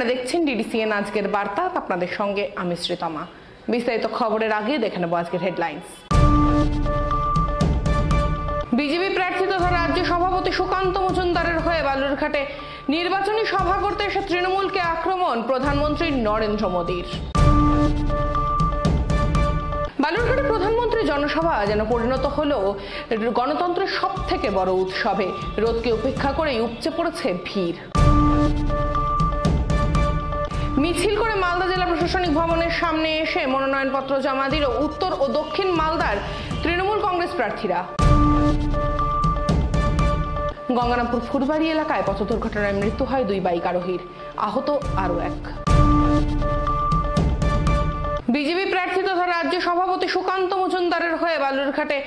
আপনারা দেখছেন ডিডিসিএন আজকের বার্তা। আপনাদের সঙ্গে আমি শ্রীতমা। বিস্তারিত খবরের আগে দেখে নেব আজকের হেডলাইন্স। বিজেপি প্রার্থী তথা রাজ্য সভাপতি সুকান্ত মজুমদারের হয়ে বালুরঘাটে নির্বাচনী সভা করতে এসে তৃণমূলকে আক্রমণ প্রধানমন্ত্রী নরেন্দ্র মোদীর। বালুরঘাটে প্রধানমন্ত্রী জনসভা যেন পরিণত হলো গণতন্ত্রের সব থেকে বড় উৎসবে। রোদকে উপেক্ষা করেই উপচে পড়েছে ভিড়। মিছিল করে মালদা জেলা প্রশাসনিক ভবনের সামনে এসে মনোনয়নপত্র জমা দিল উত্তর ও দক্ষিণ মালদার তৃণমূল কংগ্রেস প্রার্থীরা। গঙ্গারামপুর ফুলবাড়ি এলাকায় পথ দুর্ঘটনায় মৃত্যু হয় 2 বাইক আরোহীর, আহত আরও 1। বিজেপি প্রার্থী তথা রাজ্য সভাপতি সুকান্ত মজুমদারের হয়ে বালুরঘাটে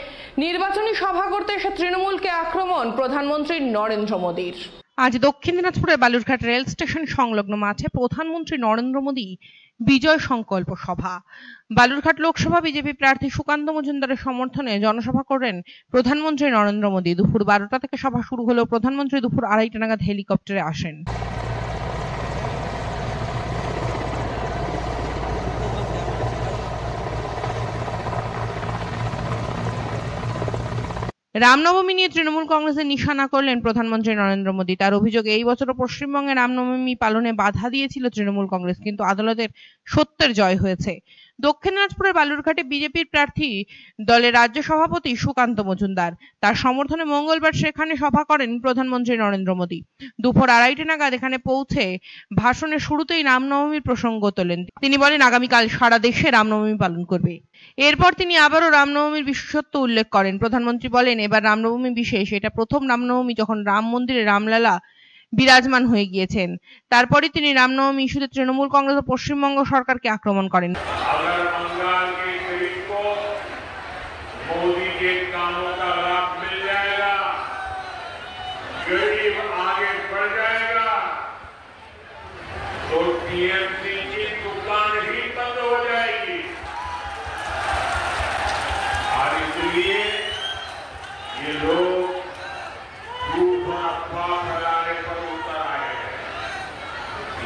নির্বাচনী সভা করতে এসে তৃণমূলকে আক্রমণ প্রধানমন্ত্রী নরেন্দ্র মোদীর। আজ দক্ষিণ দিনাজপুরের বালুরঘাট রেল স্টেশন সংলগ্ন মাঠে প্রধানমন্ত্রী নরেন্দ্র মোদী বিজয় সংকল্প সভা। বালুরঘাট লোকসভা বিজেপি প্রার্থী সুকান্ত মজুমদারের সমর্থনে জনসভা করেন প্রধানমন্ত্রী নরেন্দ্র মোদী। দুপুর 12টা থেকে সভা শুরু হলেও প্রধানমন্ত্রী দুপুর 2:30 নাগাদ হেলিকপ্টারে আসেন। রামনবমী নিয়ে তৃণমূল কংগ্রেসের নিশানা করলেন প্রধানমন্ত্রী নরেন্দ্র মোদী। তার অভিযোগ, এই বছরও পশ্চিমবঙ্গে রামনবমী পালনে বাধা দিয়েছিল তৃণমূল কংগ্রেস, কিন্তু আদালতের সত্যের জয় হয়েছে। দক্ষিণ দিনাজপুরের বালুরঘাটে বিজেপির প্রার্থী দলের রাজ্য সভাপতি সুকান্ত মজুমদার, তার সমর্থনে মঙ্গলবার সেখানে সভা করেন প্রধানমন্ত্রী নরেন্দ্র মোদী। দুপুর 2:30 নাগাদ এখানে পৌঁছে ভাষণের শুরুতেই রামনবমীর প্রসঙ্গ তোলেন। তিনি বলেন, আগামীকাল সারা দেশে রামনবমী পালন করবে। এরপর তিনি আবারও রামনবমীর বিশেষত্ব উল্লেখ করেন। প্রধানমন্ত্রী বলেন, এবার রামনবমী বিশেষ, এটা প্রথম রামনবমী যখন রাম মন্দিরে রামলালা বিরাজমান হয়ে গিয়েছেন। তারপরে তিনি রামনবমী ইস্যুতে তৃণমূল কংগ্রেস ও পশ্চিমবঙ্গ সরকারকে আক্রমণ করেন। ये लोग झूठ और अफवाह फैलाने पर उतर आए हैं,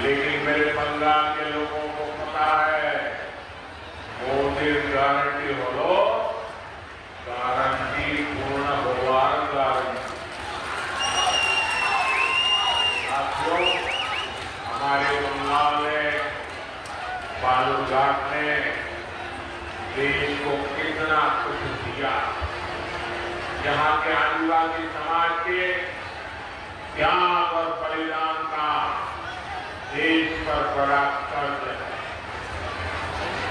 लेकिन मेरे बंगाल के लोगों को पता है मोदी गारंटी हलो गारंटी पूर्ण होवार गारंटी। साथियों, हमारे बंगाल में बालूरघाट ने देश को कितना कुछ दिया। यहाँ के आदिवासी समाज के त्याग और बलिदान का देश पर बड़ा कर्ज है।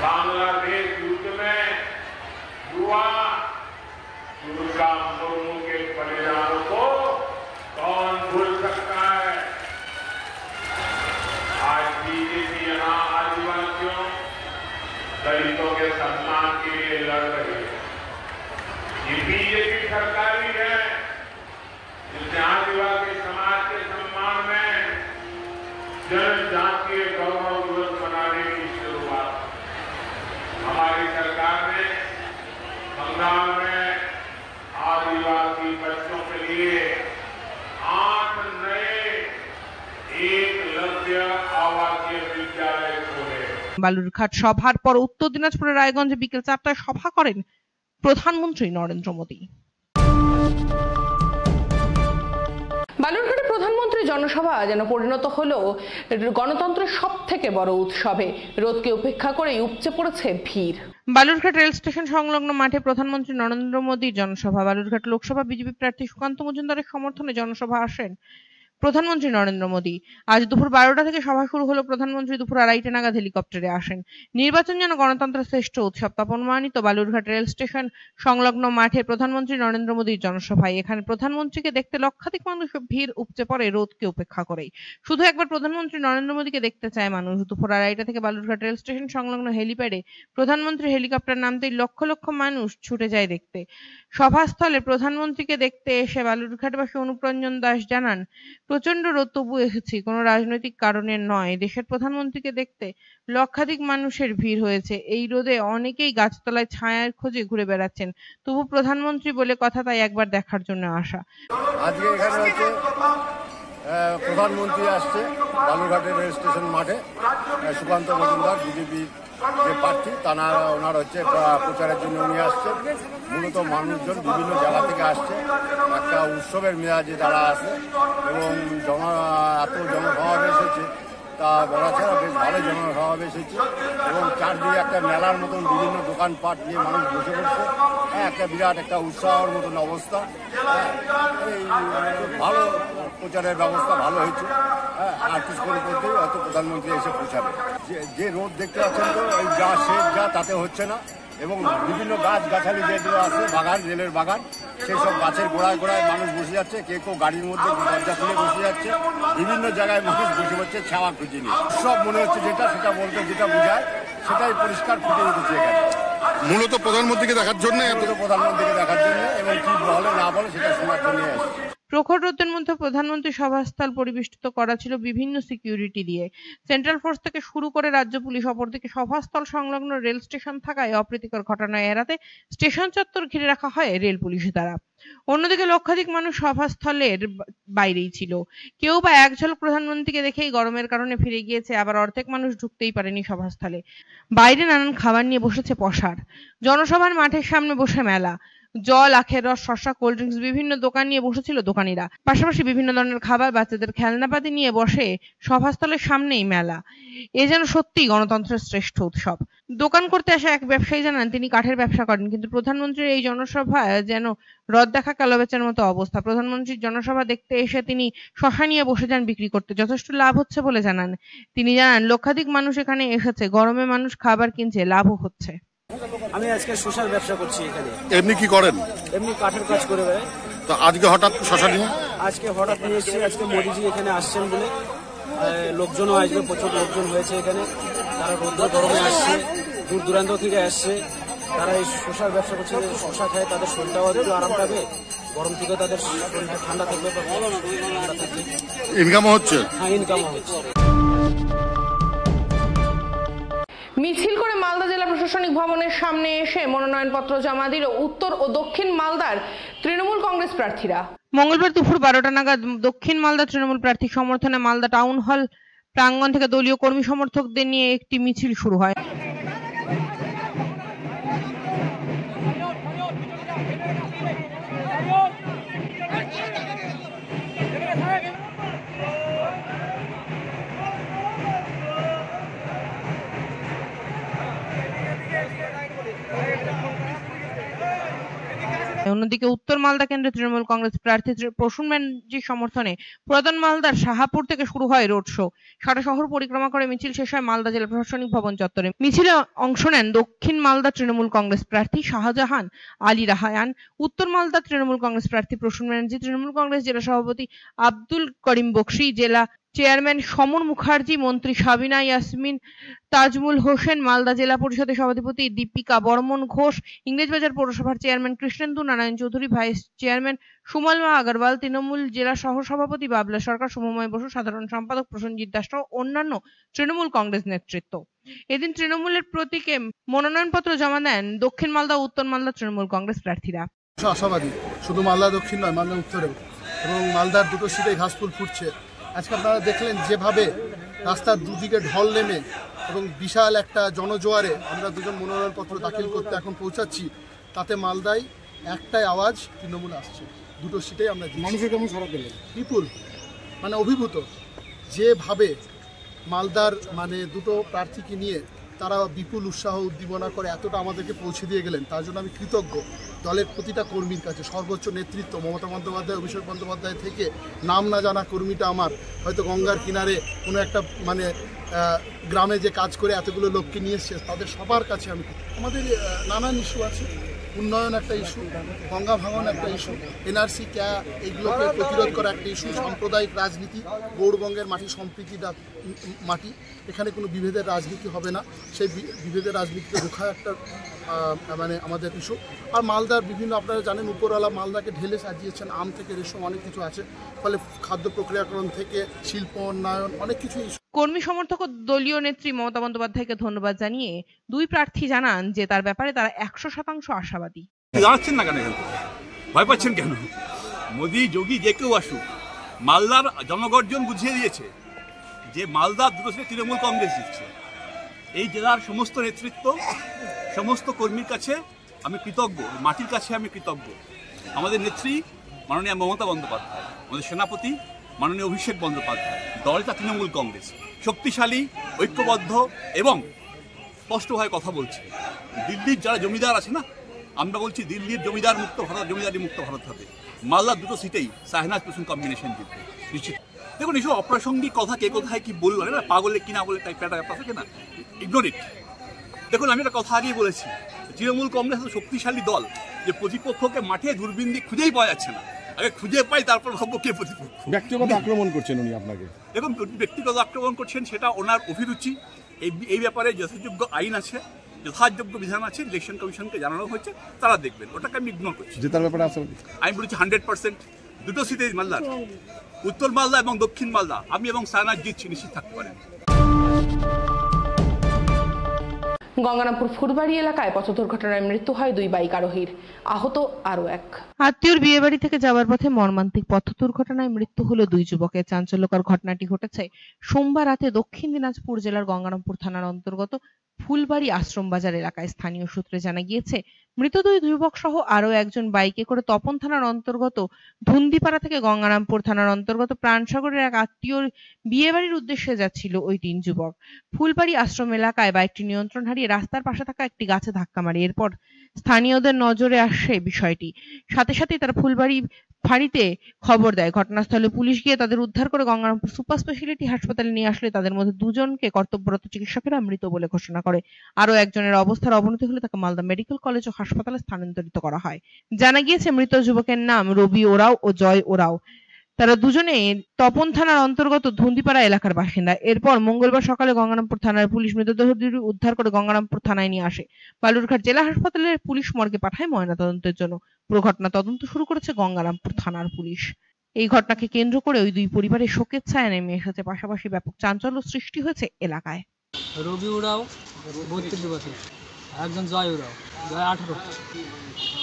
बांग्लादेश युद्ध में युवा दुर्गा मुर्मू के बलिदानों को कौन भूल सकता है। आज बीजेपी यहाँ आदिवासियों दलितों के सम्मान के लिए लड़ रही है। ये बीजेपी सरकार ही है जिसने आदिवासी समाज के सम्मान में जनजातीय गौरव दिवस मनाने की शुरुआत। हमारी सरकार ने बंगाल में आदिवासी बच्चों के लिए 8 नए एकलव्य आवासीय विद्यालय खोले। বালুরঘাট সভার পর উত্তর দিনাজপুরের রায়গঞ্জে বিকেল 4টায় সভা করেন প্রধানমন্ত্রী নরেন্দ্র মোদী। বালুরঘাটে প্রধানমন্ত্রী জনসভা যেন পরিণত হলো গণতন্ত্রের সব থেকে বড় উৎসবে। রোদকে উপেক্ষা করেই উপচে পড়েছে ভিড়। বালুরঘাট রেল স্টেশন সংলগ্ন মাঠে প্রধানমন্ত্রী নরেন্দ্র মোদীর জনসভা। বালুরঘাট লোকসভা বিজেপি প্রার্থী সুকান্ত মজুমদারের সমর্থনে জনসভা আসেন প্রধানমন্ত্রী নরেন্দ্র মোদী। আজ দুপুর 12টা থেকে সভা শুরু হলো। প্রধানমন্ত্রী দুপুর 2:30 নাগাদ হেলিকপ্টারে আসেন। নির্বাচন যেন গণতন্ত্রের শ্রেষ্ঠ উৎসব, তা প্রমাণিত বালুরঘাট রেল স্টেশন সংলগ্ন মাঠে প্রধানমন্ত্রী নরেন্দ্র মোদীর জনসভায়। এখানে প্রধানমন্ত্রীকে দেখতে লক্ষাধিক মানুষ ভিড় উপচে পড়ে রোদকে উপেক্ষা করেই। শুধু একবার প্রধানমন্ত্রী নরেন্দ্র মোদীকে দেখতে চায় মানুষ। দুপুর 2:30 থেকে বালুরঘাট রেল স্টেশন সংলগ্ন হেলিপ্যাডে প্রধানমন্ত্রী হেলিকপ্টার নামতেই লক্ষ লক্ষ মানুষ ছুটে যায় দেখতে। সভাস্থলে প্রধানমন্ত্রীকে দেখতে এসে বালুরঘাটবাসী অনুপরঞ্জন দাস জানান, প্রচন্ড রোদ তবু এসেছি, কোনো রাজনৈতিক কারণে নয়। দেশের প্রধানমন্ত্রীকে দেখতে লক্ষাধিক মানুষের ভিড় হয়েছে। এই রোদে অনেকেই গাছতলায় ছায়ার খোঁজে ঘুরে বেড়াচ্ছেন, তবু প্রধানমন্ত্রী বলে কথা, তাই একবার দেখার জন্য আসা। আজকে এখানে হচ্ছে প্রধানমন্ত্রী আসছে বালুরঘাটের রেল স্টেশন মাঠে। সুকান্ত মজুমদার বিজেপি যে প্রার্থী ওনার হচ্ছে প্রচারের জন্য উনি আসছে। মূলত মানুষজন বিভিন্ন জায়গা থেকে আসছে, একটা উৎসবের মেজাজে তারা আসে এবং এত জনসমাবেশ হয়েছে তা বলা ছাড়া বেশ ভালো জনসমাবেশ হয়েছে এবং চারদিকে একটা মেলার মতন বিভিন্ন দোকানপাট নিয়ে মানুষ বসে পড়ছে। একটা বিরাট একটা উৎসাহের মতন অবস্থা। এই ভালো প্রচারের ব্যবস্থা ভালো হয়েছে। আর কিছুক্ষণ পর্যন্তই হয়তো প্রধানমন্ত্রী এসে পৌঁছাবে। যে রোড দেখতে পাচ্ছেন তো এই যা শেষ যা তাতে হচ্ছে না এবং বিভিন্ন গাছগাছালি যেগুলো আছে বাগান, রেলের বাগান, সেই সব গাছের গোড়ায় গোড়ায় মানুষ বসে যাচ্ছে। কেউ গাড়ির মধ্যে দরজা খুলে বসে যাচ্ছে। বিভিন্ন জায়গায় মানুষ বসে পড়ছে ছাওয়া খুঁজে নিয়ে। সব মনে হচ্ছে সেটা বলতে যেটা বোঝায় সেটাই পরিষ্কার ফুটে উঠেছে এখানে। মূলত প্রধানমন্ত্রীকে দেখার জন্য এবং কি বলে না বলে সেটা শোনার জন্য এসেছে। প্রখর রোদের মধ্যে প্রধানমন্ত্রী সভাস্থল পরিবেষ্টিত করা ছিল বিভিন্ন সিকিউরিটি দিয়ে। সেন্ট্রাল ফোর্স থেকে শুরু করে রাজ্য পুলিশ, অপরদিকে সভাস্থল সংলগ্ন রেল স্টেশন থাকায় অপ্রীতিকর ঘটনা এড়াতে স্টেশন চত্বর ঘিরে রাখা হয় রেল পুলিশের দ্বারা। অন্যদিকে লক্ষাধিক মানুষ সভাস্থলের বাইরেই ছিল। কেউ বা এক ঝলক প্রধানমন্ত্রীকে দেখেই গরমের কারণে ফিরে গিয়েছে, আবার অর্ধেক মানুষ ঢুকতেই পারেনি সভাস্থলে। বাইরে নানান খাবার নিয়ে বসেছে পসার। জনসভার মাঠের সামনে বসে মেলা। জল, আখের রস, শসা, কোল্ড ড্রিঙ্কস, বিভিন্ন দোকান নিয়ে বসেছিল দোকানিরা। পাশাপাশি বিভিন্ন ধরনের খাবার, বাচ্চাদের খেলনাপাতি নিয়ে বসে সভাস্থলের সামনেই মেলা। এ যেন সত্যিই গণতন্ত্রের শ্রেষ্ঠ উৎসব। দোকান করতে আসা এক ব্যবসায়ী জানান তিনি কাঠের ব্যবসা করেন, কিন্তু প্রধানমন্ত্রীর এই জনসভায় যেন রদ দেখা কালোবেচার মতো অবস্থা। প্রধানমন্ত্রীর জনসভা দেখতে এসে তিনি শসা নিয়ে বসে যান বিক্রি করতে। যথেষ্ট লাভ হচ্ছে বলে জানান তিনি। জানান লক্ষাধিক মানুষ এখানে এসেছে, গরমে মানুষ খাবার কিনছে, লাভও হচ্ছে। আমি আজকে শসার ব্যবসা করছি এখানে। এমনি কি করেন? এমনি কাঠের কাজ করে বেড়াই। তো আজকে হঠাৎ শসা নিয়ে? আজকে হঠাৎ নিয়ে এসেছি, আজকে মোদিজি এখানে আসছেন বলে লোকজনও আসবে, প্রচুর লোকজন হয়েছে এখানে। তারা রৌদ্র গরমে আসছে, দূর দূরান্ত থেকে আসছে। তারা এই শসার ব্যবসা করছে, শসা খায় তাদের শরীরটাও একটু আরাম পাবে, গরম থেকে তাদের শরীরটা ঠান্ডা থাকবে, ইনকামও হচ্ছে। হ্যাঁ, ইনকামও হচ্ছে। মিছিল করে মালদা জেলা প্রশাসনিক ভবনের সামনে এসে মনোনয়নপত্র জমা দিল উত্তর ও দক্ষিণ মালদার তৃণমূল কংগ্রেস প্রার্থীরা। মঙ্গলবার দুপুর 12টা নাগাদ দক্ষিণ মালদা তৃণমূল প্রার্থী সমর্থনে মালদা টাউন হল প্রাঙ্গণ থেকে দলীয় কর্মী সমর্থকদের নিয়ে একটি মিছিল শুরু হয়। অন্যদিকে উত্তর মালদা কেন্দ্রে তৃণমূল কংগ্রেস প্রার্থী প্রসূন ব্যানার্জির সমর্থনে পুরাতন মালদার শাহাপুর থেকে শুরু হয় রোড শো। সারা শহর পরিক্রমা করে মিছিল শেষ হয় মালদা জেলা প্রশাসনিক ভবন চত্বরে। মিছিলে অংশ নেন দক্ষিণ মালদা তৃণমূল কংগ্রেস প্রার্থী শাহজাহান আলী রাহায়ান, উত্তর মালদা তৃণমূল কংগ্রেস প্রার্থী প্রসূন ব্যানার্জি, তৃণমূল কংগ্রেস জেলা সভাপতি আব্দুল করিম বক্সি, জেলা চেয়ারম্যান সমর মুখার্জি, মন্ত্রী সাবিনা ইয়াসমিন, তাজমুল হোসেন, মালদা জেলা পরিষদের সভাধিপতি দীপিকা বর্মন ঘোষ, ইংরেজবাজার পৌরসভার chairman Krishnendu Narayan Chowdhury, vice chairman Sumlama Agarwal, Trinamool জেলা সহ সভাপতি বাবলা সরকার, শুভময় বসু, সাধারণ সম্পাদক প্রসেনজিৎ দাস সহ অন্যান্য তৃণমূল কংগ্রেস নেতৃত্ব। এদিন তৃণমূলের প্রতীকে মনোনয়নপত্র জমা দেন দক্ষিণ মালদা ও উত্তর মালদা তৃণমূল কংগ্রেস প্রার্থীরা। আশাবাদী শুধু মালদা দক্ষিণ নয়, মালদা উত্তরেও, এবং মালদার দুটো সিটে ঘাসফুল ফুটছে। আজকে আপনারা দেখলেন যেভাবে রাস্তার দুদিকে ঢল নেমে এবং বিশাল একটা জনজোয়ারে আমরা দুজন মনোনয়নপত্র দাখিল করতে এখন পৌঁছাচ্ছি, তাতে মালদায় একটাই আওয়াজ তৃণমূল আসছে। দুটো সিটেই আমরা মানুষের কেমন সাড়া পেলেন? বিপুল, মানে অভিভূত যেভাবে মালদার দুটো প্রার্থীকে নিয়ে তারা বিপুল উৎসাহ উদ্দীপনা করে এতটা আমাদেরকে পৌঁছে দিয়ে গেলেন, তার জন্য আমি কৃতজ্ঞ দলের প্রতিটা কর্মীর কাছে। সর্বোচ্চ নেতৃত্ব মমতা বন্দ্যোপাধ্যায়, অভিষেক বন্দ্যোপাধ্যায় থেকে নাম না জানা কর্মীটা আমার হয়তো গঙ্গার কিনারে কোনো একটা গ্রামে যে কাজ করে এতগুলো লোককে নিয়ে এসছে, তাদের সবার কাছে আমি। আমাদের নানান ইস্যু আছে, উন্নয়ন একটা ইস্যু, গঙ্গা ভাঙন একটা ইস্যু, এনআরসি এইগুলোকে প্রতিরোধ করা একটা ইস্যু, সাম্প্রদায়িক রাজনীতি, গৌড়বঙ্গের মাটি সম্প্রীতির মাটি, এখানে কোনো বিভেদের রাজনীতি হবে না, সেই বিভেদের রাজনীতিকে রোখা একটা আমাদের ইস্যু। আর মালদার বিভিন্ন, আপনারা জানেন উপরওয়ালা মালদাকে ঢেলে সাজিয়েছেন, আম থেকে রেশম অনেক কিছু আছে, ফলে খাদ্য প্রক্রিয়াকরণ থেকে শিল্প উন্নয়ন অনেক কিছু ইস্যু। কর্মী সমর্থক ও দলীয় নেত্রী মমতা বন্দ্যোপাধ্যায়কে ধন্যবাদ জানিয়ে দুই প্রার্থী জানান যে তার ব্যাপারে তারা 100% আশাবাদী। দাঁড়াচ্ছেন না কেন? এখান থেকে ভয় পাচ্ছেন কেন? মোদি যোগী যে কেউ আসুক, মালদার জনগর্জন বুঝিয়ে দিয়েছে যে মালদা দুটো সিটে তৃণমূল কংগ্রেস জিতছে। এই জেলার সমস্ত নেতৃত্ব, সমস্ত কর্মীর কাছে আমি কৃতজ্ঞ, মাটির কাছে আমি কৃতজ্ঞ। আমাদের নেত্রী মাননীয় মমতা বন্দ্যোপাধ্যায়, আমাদের সেনাপতি মাননীয় অভিষেক বন্দ্যোপাধ্যায়, দলটা তৃণমূল কংগ্রেস শক্তিশালী, ঐক্যবদ্ধ এবং স্পষ্টভাবে কথা বলছে। দিল্লির যারা জমিদার আছে না, আমরা বলছি দিল্লির জমিদার মুক্ত ভারত, জমিদারি মুক্ত ভারত হবে। মালদার দুটো সিটেই শাহনাজ কুসুম কম্বিনেশন জিতবে নিশ্চিত। দেখুন, এইসব অপ্রাসঙ্গিক কথা কে কোথায় কি বললো না, পাগলে কিনা বলে টাইপ একটা ব্যাপার থাকে না, ইগনোর ইট। দেখুন, আমি একটা কথা আগেই বলেছি, তৃণমূল কংগ্রেস এত শক্তিশালী দল যে প্রতিপক্ষকে মাঠে দূরবীন দিয়ে খুঁজেই পাওয়া যাচ্ছে না। আগে খুঁজে পাই, তারপর ভাববো কে প্রতিপক্ষ। ব্যক্তিগত আক্রমণ করছেন উনি আপনাকে? দেখুন, ব্যক্তিগত আক্রমণ করছেন সেটা ওনার অভিরুচি। এই ব্যাপারে যথাযোগ্য আইন আছে, যথাযোগ্য বিধান আছে, ইলেকশন কমিশনকে জানানো হয়েছে, তারা দেখবেন। ওটাকে আমি ইগনোর করছি। জেতার ব্যাপারে আছে আমি বলেছি 100% দুটো সিটে মালদার, উত্তর মালদা এবং দক্ষিণ মালদা, আমি এবং শাহনাজ জিতছি, নিশ্চিত থাকতে পারেন। গঙ্গারামপুর ফুলবাড়ি এলাকায় পথ দুর্ঘটনায় মৃত্যু হয় 2 বাইক আরোহীর, আহত আরো 1। আত্মীয়র বিয়ে বাড়ি থেকে যাওয়ার পথে মর্মান্তিক পথ দুর্ঘটনায় মৃত্যু হলো 2 যুবকের। চাঞ্চল্যকর ঘটনাটি ঘটেছে সোমবার রাতে দক্ষিণ দিনাজপুর জেলার গঙ্গারামপুর থানার অন্তর্গত ফুলবাড়ি আশ্রম বাজার এলাকায়। স্থানীয় সূত্রে জানা গিয়েছে, মৃত 2 যুবক সহ আরো একজন বাইকে করে তপন থানার অন্তর্গত ধুন্দিপাড়া থেকে গঙ্গারামপুর থানার অন্তর্গত প্রাণসাগরের এক আত্মীয়র বিয়ে বাড়ির উদ্দেশ্যে যাচ্ছিল ওই 3 যুবক। ফুলবাড়ি আশ্রম এলাকায় বাইকটি নিয়ন্ত্রণ হারিয়ে রাস্তার পাশে থাকা একটি গাছে ধাক্কা মারে। এরপর স্থানীয়দের নজরে আসে বিষয়টি, সাথে সাথেই তারা ফুলবাড়ি ফাঁড়িতে খবর দেয়। ঘটনাস্থলে পুলিশ গিয়ে তাদের উদ্ধার করে গঙ্গারামপুর সুপার স্পেশালিটি হাসপাতালে নিয়ে আসলে তাদের মধ্যে 2 জনকে কর্তব্যরত চিকিৎসকেরা মৃত বলে ঘোষণা করে। আরো একজনের অবস্থার অবনতি হলে তাকে মালদা মেডিকেল কলেজ ও হাসপাতালে স্থানান্তরিত করা হয়। জানা গিয়েছে, মৃত যুবকের নাম রবি ওরাও ও জয় ওরাও। তারা দুজনেই তপন থানার অন্তর্গত ধুন্দিপাড়া এলাকার বাসিন্দা। এরপর মঙ্গলবার সকালে গঙ্গারামপুর থানার পুলিশ মৃতদেহ দুটি উদ্ধার করে গঙ্গারামপুর থানায় নিয়ে আসে। বালুরঘাট জেলা হাসপাতালের পুলিশ মর্গে পাঠায় ময়নাতদন্তের জন্য। পুরো ঘটনা তদন্ত শুরু করেছে গঙ্গারামপুর থানার পুলিশ। এই ঘটনাকে কেন্দ্র করে ওই 2 পরিবারের শোকের ছায়া নেমে এসেছে, পাশাপাশি ব্যাপক চাঞ্চল্য সৃষ্টি হয়েছে এলাকায়। রবি উড়াও 32 বছর, একজন জয় উড়াও, জয় 18।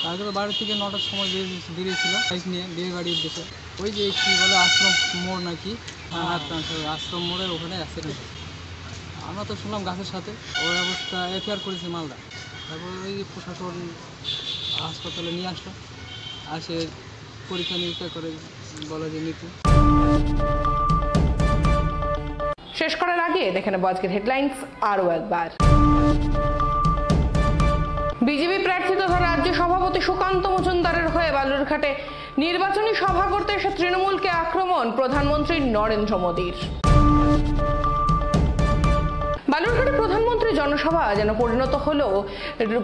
তারপরে বাড়ি থেকে 9টার সময় বেরিয়েছিল বাইক নিয়ে বিয়ে বাড়ির উদ্দেশ্যে। ওই যে কি বলে আশ্রম মোড় নাকি, আশ্রম মোড়ের ওখানে অ্যাক্সিডেন্ট। আমরা তো শুনলাম গাছের সাথে, ওই অবস্থা এফআইআর করেছে মালদা। তারপর ওই প্রশাসন হাসপাতালে নিয়ে আসলো, আসে পরীক্ষা নিরীক্ষা করে বলা যে মৃত্যু। শেষ করার আগে দেখে নেব আজকের হেডলাইন্স আরো একবার। বিজেপি প্রার্থী তথা রাজ্য সভাপতি সুকান্ত মজুমদারের হয়ে বালুরঘাটে নির্বাচনী সভা করতে এসে তৃণমূলকে আক্রমণ প্রধানমন্ত্রী নরেন্দ্র মোদীর। বালুরঘাটে প্রধানমন্ত্রী জনসভা যেন পরিণত হলো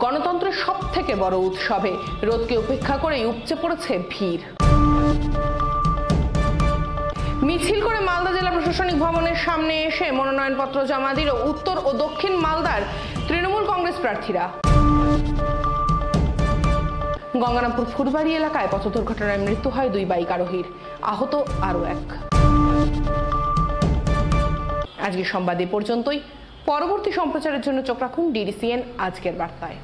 গণতন্ত্রের সবথেকে বড় উৎসবে। রোদকে উপেক্ষা করেই উপচে পড়েছে ভিড়। মিছিল করে মালদা জেলা প্রশাসনিক ভবনের সামনে এসে মনোনয়নপত্র জমা দিল উত্তর ও দক্ষিণ মালদার তৃণমূল কংগ্রেস প্রার্থীরা। গঙ্গারামপুর ফুলবাড়ি এলাকায় পথ দুর্ঘটনায় মৃত্যু হয় 2 বাইক আরোহীর, আহত আরো 1। আজকের সংবাদ এ পর্যন্তই। পরবর্তী সম্প্রচারের জন্য চোখ রাখুন DDCN আজকের বার্তায়।